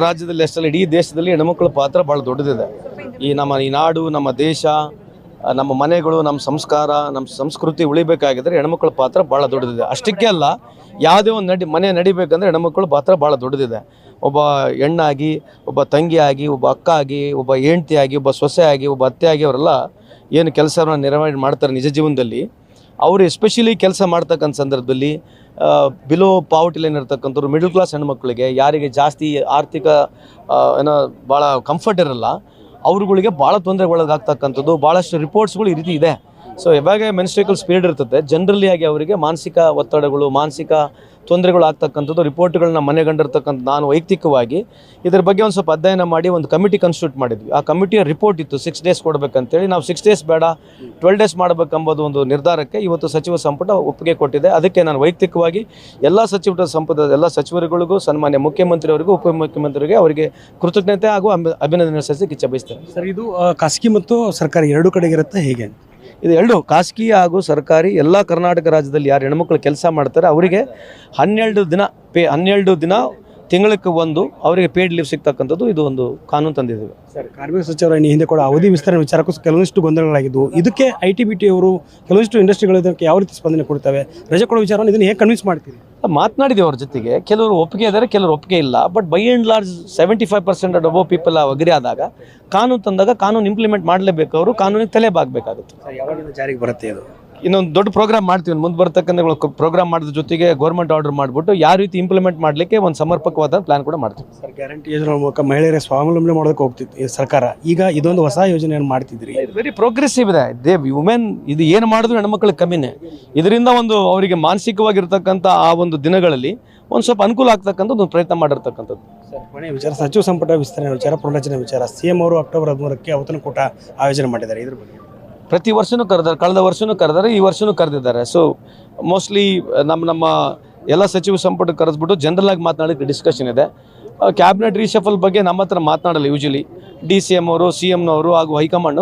ರಾಜ್ಯದಲ್ಲಿ ಅಷ್ಟಲ್ಲ ಇಡೀ ದೇಶದಲ್ಲಿ ಹೆಣ್ಮಕ್ಳ ಪಾತ್ರ ಭಾಳ ದೊಡ್ಡದಿದೆ. ಈ ನಾಡು, ನಮ್ಮ ದೇಶ, ನಮ್ಮ ಮನೆಗಳು, ನಮ್ಮ ಸಂಸ್ಕಾರ, ನಮ್ಮ ಸಂಸ್ಕೃತಿ ಉಳಿಬೇಕಾಗಿದ್ದರೆ ಹೆಣ್ಮಕ್ಳ ಪಾತ್ರ ಭಾಳ ದೊಡ್ಡದಿದೆ. ಅಷ್ಟಕ್ಕೆ ಅಲ್ಲ, ಯಾವುದೇ ಒಂದು ಮನೆ ನಡಿಬೇಕಂದ್ರೆ ಹೆಣ್ಮಕ್ಳ ಪಾತ್ರ ಭಾಳ ದೊಡ್ಡದಿದೆ. ಒಬ್ಬ ಹೆಣ್ಣಾಗಿ, ಒಬ್ಬ ತಂಗಿಯಾಗಿ, ಒಬ್ಬ ಅಕ್ಕ ಆಗಿ, ಒಬ್ಬ ಹೆಂಡತಿಯಾಗಿ, ಒಬ್ಬ ಸೊಸೆ ಆಗಿ, ಒಬ್ಬ ಅತ್ತೆ ಆಗಿ ಅವರೆಲ್ಲ ಏನು ಕೆಲಸವನ್ನು ನಿರ್ವಹಣೆ ಮಾಡ್ತಾರೆ ನಿಜ ಜೀವನದಲ್ಲಿ. ಅವರು ಎಸ್ಪೆಷಲಿ ಕೆಲಸ ಮಾಡ್ತಕ್ಕಂಥ ಸಂದರ್ಭದಲ್ಲಿ ಬಿಲೋ ಪಾವರ್ಟಿ ಲೈನ್ ಇರ್ತಕ್ಕಂಥವ್ರು, ಮಿಡಲ್ ಕ್ಲಾಸ್ ಹೆಣ್ಮಕ್ಳಿಗೆ, ಯಾರಿಗೆ ಜಾಸ್ತಿ ಆರ್ಥಿಕ ಏನೋ ಭಾಳ ಕಂಫರ್ಟ್ ಇರಲ್ಲ, ಅವ್ರುಗಳಿಗೆ ಭಾಳ ತೊಂದರೆಗೊಳಗಾಗ್ತಕ್ಕಂಥದ್ದು ಭಾಳಷ್ಟು ರಿಪೋರ್ಟ್ಸ್ಗಳು ಈ ರೀತಿ ಇದೆ. ಸೊ ಯಾವಾಗ ಮೆನ್ಸ್ಟ್ರಿಕಲ್ ಸ್ಪೀಡ್ ಇರ್ತದೆ, ಜನರಲಿ ಆಗಿ ಅವರಿಗೆ ಮಾನಸಿಕ ಒತ್ತಡಗಳು, ಮಾನಸಿಕ ತೊಂದರೆಗಳು ಆಗ್ತಕ್ಕಂಥದ್ದು ರಿಪೋರ್ಟ್ಗಳನ್ನ ಮನೆಗಂಡಿರ್ತಕ್ಕಂಥ ನಾನು ವೈಯಕ್ತಿಕವಾಗಿ ಇದರ ಬಗ್ಗೆ ಒಂದು ಸ್ವಲ್ಪ ಅಧ್ಯಯನ ಮಾಡಿ ಒಂದು ಕಮಿಟಿ ಕನ್ಸ್ಟಿಟ್ಯೂಟ್ ಮಾಡಿದ್ವಿ. ಆ ಕಮಿಟಿಯ ರಿಪೋರ್ಟ್ ಇತ್ತು 6 days ಕೊಡಬೇಕಂತೇಳಿ. ನಾವು 6 days ಬೇಡ 12 days ಮಾಡಬೇಕೆಂಬುದು ಒಂದು ನಿರ್ಧಾರಕ್ಕೆ ಇವತ್ತು ಸಚಿವ ಸಂಪುಟ ಒಪ್ಪಿಗೆ ಕೊಟ್ಟಿದೆ. ಅದಕ್ಕೆ ನಾನು ವೈಯಕ್ತಿಕವಾಗಿ ಎಲ್ಲ ಸಂಪುಟದ ಎಲ್ಲ ಸಚಿವರುಗಳಿಗೂ, ಸನ್ಮಾನ್ಯ ಮುಖ್ಯಮಂತ್ರಿಯವರಿಗೂ, ಉಪಮುಖ್ಯಮಂತ್ರಿಗೆ ಅವರಿಗೆ ಕೃತಜ್ಞತೆ ಹಾಗೂ ಅಭಿನಂದನೆ ಸಲ್ಲಿಸಲಿಕ್ಕೆ ಇಚ್ಛೆ ಬಯಸ್ತೇನೆ. ಸರ್, ಇದು ಖಾಸಗಿ ಮತ್ತು ಸರ್ಕಾರಿ ಎರಡೂ ಕಡೆಗೆ ಇರುತ್ತೆ ಹೇಗೆ? ಇದು ಎರಡು, ಖಾಸಗಿ ಹಾಗೂ ಸರ್ಕಾರಿ, ಎಲ್ಲ ಕರ್ನಾಟಕ ರಾಜ್ಯದಲ್ಲಿ ಯಾರು ಹೆಣ್ಮಕ್ಳು ಕೆಲಸ ಮಾಡ್ತಾರೆ ಅವರಿಗೆ 12 ದಿನ ತಿಂಗಳಿಗೆ ಒಂದು ಅವರಿಗೆ ಪೇಯ್ಡ್ ಲೀವ್ ಸಿಗ್ತಕ್ಕಂಥದ್ದು ಇದು ಒಂದು ಕಾನೂನು ತಂದಿದ್ದೇವೆ. ಸರ್, ಕಾರ್ಮಿಕ ಸಚಿವರ ಹಿಂದೆ ಕೂಡ ಅವಧಿ ವಿಸ್ತರಣೆ ವಿಚಾರಕ್ಕೂ ಕೆಲವೊಂದಿಷ್ಟು ಗೊಂದಲಗಳಾಗಿದ್ದು, ಇದಕ್ಕೆ ITBT ಅವರು ಕೆಲವೊಂದಿಷ್ಟು ಇಂಡಸ್ಟ್ರಿಗಳು ಇದಕ್ಕೆ ಯಾವ ರೀತಿ ಸ್ಪಂದನೆ ಕೊಡ್ತವೆ, ರಜೆ ಕೊಡೋ ವಿಚಾರವನ್ನು ಇದನ್ನು ಹೇಗೆ ಕನ್ವಿನ್ಸ್ ಮಾಡ್ತೀರಿ? ಮಾತನಾಡಿದ್ದೀವಿ ಅವ್ರ ಜೊತೆಗೆ. ಕೆಲವರು ಒಪ್ಪಿಗೆ ಇದ್ದಾರೆ, ಕೆಲವರು ಒಪ್ಪಿಗೆ ಇಲ್ಲ. But by and large 75% above people agri ಆದಾಗ, ಕಾನೂನು ತಂದಾಗ ಕಾನೂನು ಇಂಪ್ಲಿಮೆಂಟ್ ಮಾಡಲೇಬೇಕು. ಅವರು ಕಾನೂನಿಗೆ ತಲೆ ಬಾಗಬೇಕಾಗುತ್ತೆ. ಯಾವಾಗ ಜಾರಿಗೆ ಬರುತ್ತೆ ಇದು? ಇನ್ನೊಂದು ದೊಡ್ಡ ಪ್ರೋಗ್ರಾಮ್ ಮಾಡ್ತೀವಿ ಮುಂದೆ ಬರ್ತಕ್ಕಂಥ ಪ್ರೋಗ್ರಾಮ್ ಮಾಡಿದ ಜೊತೆಗೆ ಗೌರ್ಮೆಂಟ್ ಆರ್ಡರ್ ಮಾಡಿಬಿಟ್ಟು ಯಾವ ರೀತಿ ಇಂಪ್ಲಿಮೆಂಟ್ ಮಾಡಲಿಕ್ಕೆ ಒಂದು ಸಮರ್ಪಕವಾದ ಪ್ಲಾನ್ ಕೂಡ ಮಾಡ್ತೀವಿ. ಸರ್, ಗ್ಯಾರಂಟಿ ಯೋಜನೆ ಮೂಲಕ ಮಹಿಳೆಯರ ಸ್ವಾವಲಂಬನೆ ಮಾಡೋದಕ್ಕೆ ಹೋಗ್ತಿತ್ತು ಈ ಸರ್ಕಾರ. ಈಗ ಇದೊಂದು ಹೊಸ ಯೋಜನೆಯನ್ನು ಮಾಡ್ತಿದ್ರಿ. ವೆರಿ ಪ್ರೋಗ್ರೆಸಿವ್ ಇದೆ. ವುಮೆನ್ ಇದು ಏನು ಮಾಡಿದ್ರು ಹೆಣ್ಮಕ್ಳಿಗೆ ಕಮ್ಮಿನೇ. ಇದರಿಂದ ಒಂದು ಅವರಿಗೆ ಮಾನಸಿಕವಾಗಿರ್ತಕ್ಕಂಥ ಆ ಒಂದು ದಿನಗಳಲ್ಲಿ ಒಂದು ಸ್ವಲ್ಪ ಅನುಕೂಲ ಆಗ್ತಕ್ಕಂಥ ಒಂದು ಪ್ರಯತ್ನ ಮಾಡಿರ್ತಕ್ಕಂಥದ್ದು. ಸರ್, ಮನೆ ವಿಚಾರ, ಸಚಿವ ಸಂಪುಟ ವಿಸ್ತರಣೆ ವಿಚಾರ, ಪುನರಚನೆ ವಿಚಾರ, CM ಅವರು ಅಕ್ಟೋಬರ್ 13ಕ್ಕೆ ಔತಣಕೂಟ ಆಯೋಜನೆ ಮಾಡಿದ್ದಾರೆ. ಇದ್ರ ಬಗ್ಗೆ ಪ್ರತಿ ವರ್ಷವೂ ಕರೆದಾರೆ, ಕಳೆದ ವರ್ಷವೂ ಕರೆದಾರೆ, ಈ ವರ್ಷವೂ ಕರೆದಿದ್ದಾರೆ. ಸೊ ಮೋಸ್ಟ್ಲಿ ನಮ್ಮ ಎಲ್ಲ ಸಚಿವ ಸಂಪುಟ ಕರೆದ್ಬಿಟ್ಟು ಜನರಲ್ ಆಗಿ ಮಾತನಾಡೋಕ್ಕೆ ಡಿಸ್ಕಷನ್ ಇದೆ. ಕ್ಯಾಬಿನೆಟ್ ರೀಶಫಲ್ ಬಗ್ಗೆ ನಮ್ಮ ಹತ್ರ ಮಾತನಾಡಲ್ಲ. ಯೂಶಲಿ DCM ಅವರು, CM ನವರು ಹಾಗೂ ಹೈಕಮಾಂಡ್